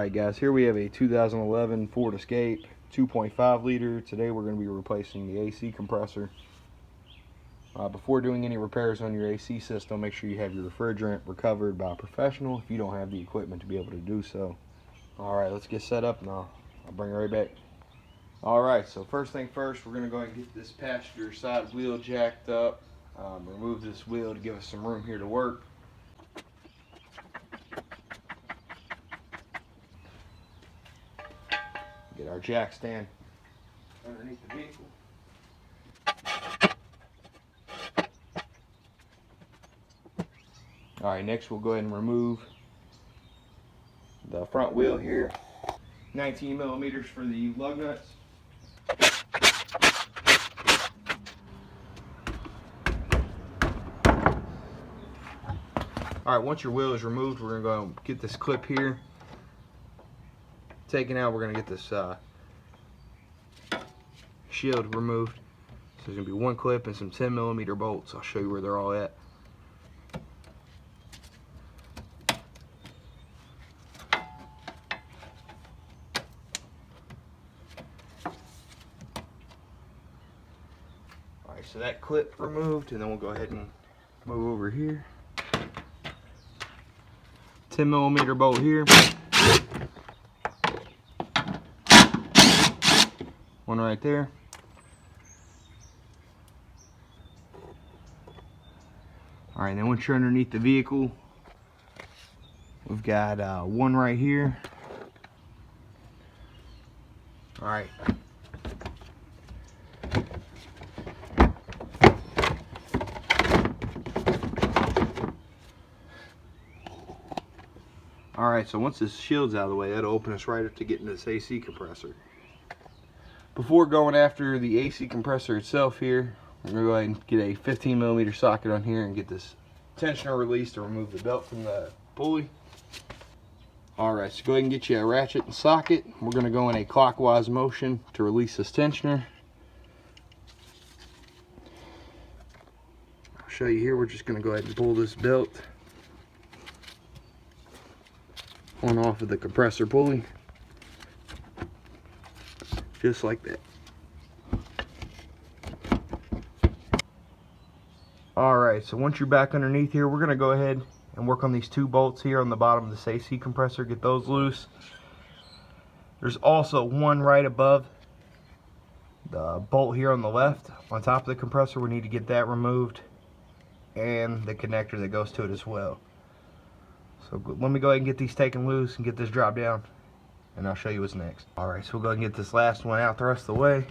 Alright guys, here we have a 2011 Ford Escape 2.5 liter. Today we're going to be replacing the AC compressor. Before doing any repairs on your AC system, make sure you have your refrigerant recovered by a professional if you don't have the equipment to be able to do so. Alright, let's get set up and I'll bring it right back. Alright, so first thing first, we're going to go ahead and get this passenger side wheel jacked up. Remove this wheel to give us some room here to work. Get our jack stand underneath the vehicle. Alright, next we'll go ahead and remove the front wheel here. 19 millimeters for the lug nuts. Alright, once your wheel is removed, we're going to go get this clip here taken out. We're going to get this shield removed. So there's going to be one clip and some 10 millimeter bolts. I'll show you where they're all at. Alright, so that clip removed, and then we'll go ahead and move over here. 10 millimeter bolt here. One right there. Alright, then once you're underneath the vehicle, we've got one right here. Alright. Alright, so once this shield's out of the way, that'll open us right up to getting this AC compressor. Before going after the AC compressor itself here, we're going to go ahead and get a 15 millimeter socket on here and get this tensioner released to remove the belt from the pulley. Alright, so go ahead and get you a ratchet and socket. We're going to go in a clockwise motion to release this tensioner. I'll show you here. We're just going to go ahead and pull this belt on off of the compressor pulley. Just like that. Alright, so once you're back underneath here, we're going to go ahead and work on these two bolts here on the bottom of this AC compressor, get those loose. There's also one right above the bolt here on the left on top of the compressor. We need to get that removed, and the connector that goes to it as well. So let me go ahead and get these taken loose and get this dropped down, and I'll show you what's next. Alright, so we'll go ahead and get this last one out the rest of the way.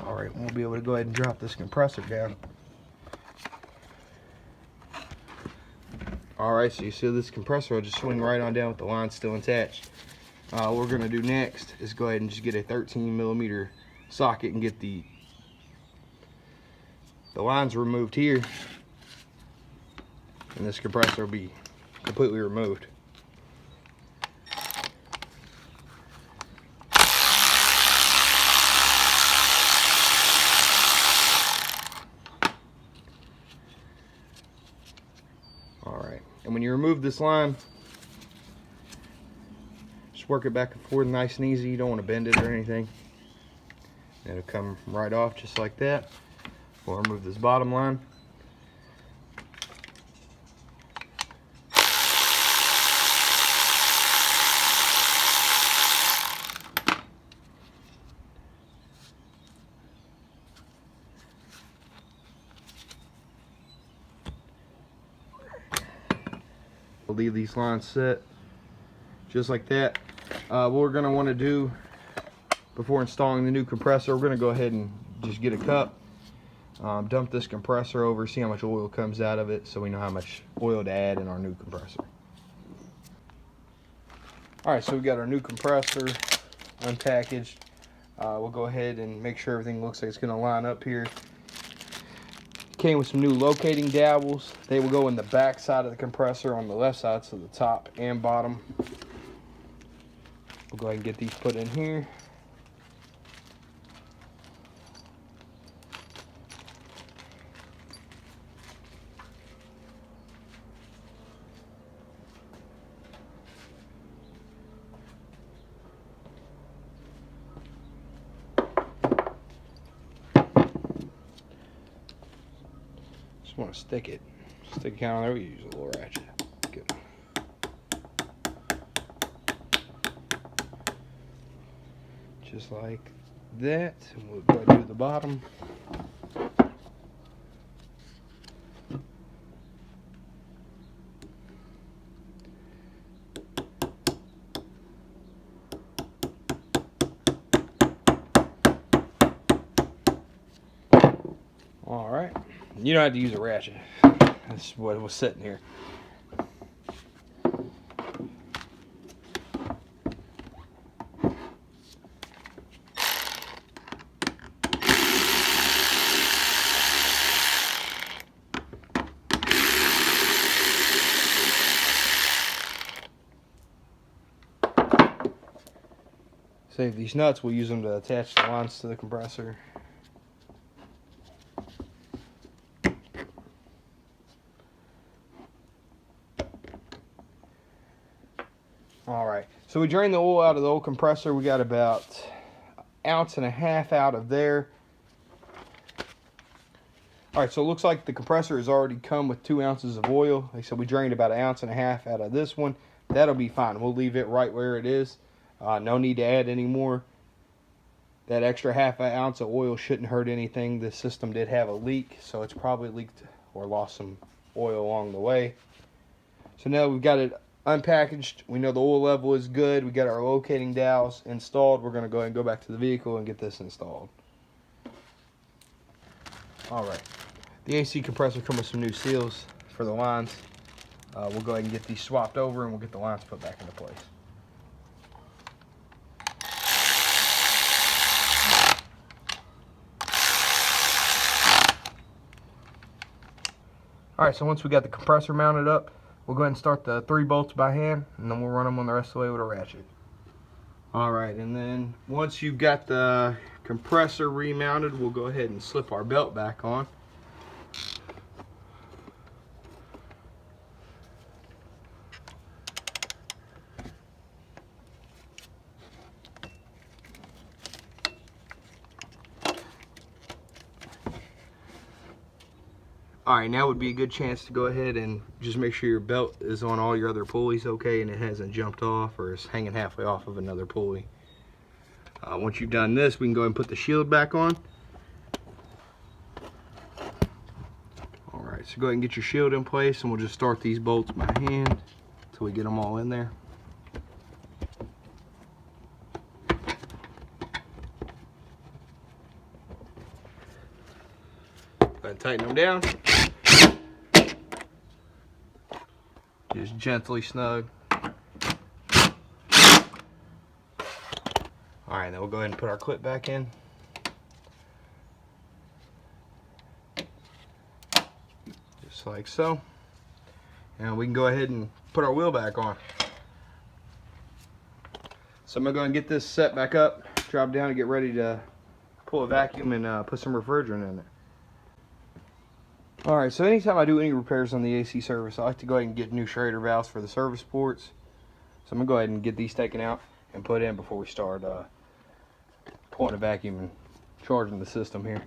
Alright, we'll be able to go ahead and drop this compressor down. Alright, so you see this compressor will just swing right on down with the line still attached. What we're going to do next is go ahead and just get a 13 millimeter socket and get the lines removed here, and this compressor will be completely removed. Alright, and when you remove this line, just work it back and forth nice and easy. You don't want to bend it or anything. It'll come right off just like that. We'll remove this bottom line. We'll leave these lines set just like that. What we're going to want to do before installing the new compressor, we're going to go ahead and just get a cup, dump this compressor over, see how much oil comes out of it, so we know how much oil to add in our new compressor. Alright, so we got our new compressor unpackaged. We'll go ahead and make sure everything looks like it's going to line up here. came with some new locating dowels. They will go in the back side of the compressor on the left side, so the top and bottom. We'll go ahead and get these put in here. Just want to stick it kind of on there. We use a little ratchet. Good. Just like that. And we'll go ahead and do the bottom. All right. You don't have to use a ratchet. That's what was sitting here. Save these nuts. We'll use them to attach the lines to the compressor. Alright, so we drained the oil out of the old compressor. We got about 1.5 ounces out of there. Alright, so it looks like the compressor has already come with 2 ounces of oil. Like I said, we drained about 1.5 ounces out of this one. That'll be fine. We'll leave it right where it is. No need to add any more. That extra 1/2 ounce of oil shouldn't hurt anything. The system did have a leak, so it's probably leaked or lost some oil along the way. So now we've got it unpackaged. We know the oil level is good. We got our locating dowels installed. We're going to go ahead and go back to the vehicle and get this installed. Alright, the AC compressor comes with some new seals for the lines. We'll go ahead and get these swapped over and we'll get the lines put back into place. Alright, so once we got the compressor mounted up, we'll go ahead and start the 3 bolts by hand, and then we'll run them on the rest of the way with a ratchet. Alright, and then once you've got the compressor remounted, we'll go ahead and slip our belt back on. Alright, now would be a good chance to go ahead and just make sure your belt is on all your other pulleys okay and it hasn't jumped off or is hanging halfway off of another pulley. Once you've done this, we can go ahead and put the shield back on. Alright, so go ahead and get your shield in place and we'll just start these bolts by hand until we get them all in there. Go ahead and tighten them down. Just gently snug. Alright, then we'll go ahead and put our clip back in. Just like so. And we can go ahead and put our wheel back on. So I'm going to go ahead and get this set back up, drop down and get ready to pull a vacuum and put some refrigerant in it. Alright, so anytime I do any repairs on the AC service, I like to go ahead and get new Schrader valves for the service ports. So I'm going to go ahead and get these taken out and put in before we start pulling a vacuum and charging the system here.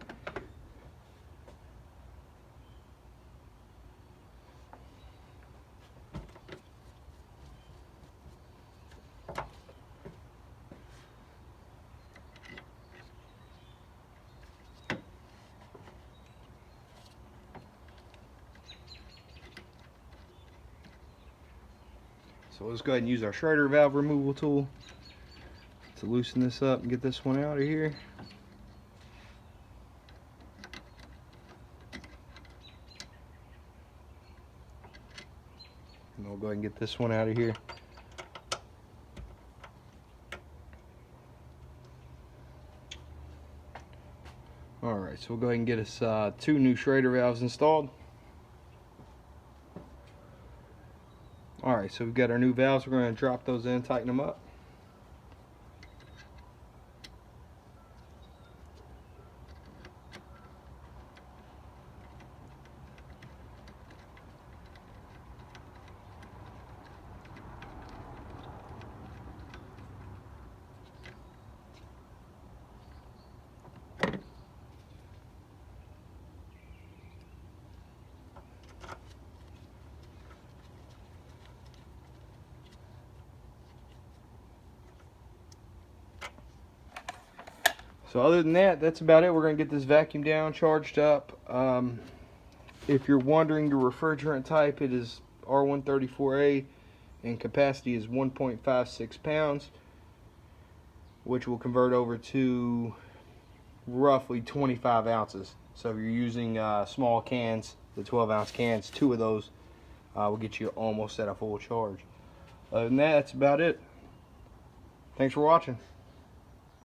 So let's go ahead and use our Schrader valve removal tool to loosen this up and get this one out of here. And we'll go ahead and get this one out of here. Alright, Alright, so we'll go ahead and get us 2 new Schrader valves installed. Alright, so we've got our new valves. We're going to drop those in, tighten them up. So other than that, that's about it. We're going to get this vacuum down, charged up. If you're wondering your refrigerant type, it is R134A and capacity is 1.56 pounds, which will convert over to roughly 25 ounces. So if you're using small cans, the 12-ounce cans, 2 of those will get you almost at a full charge. Other than that, that's about it. Thanks for watching.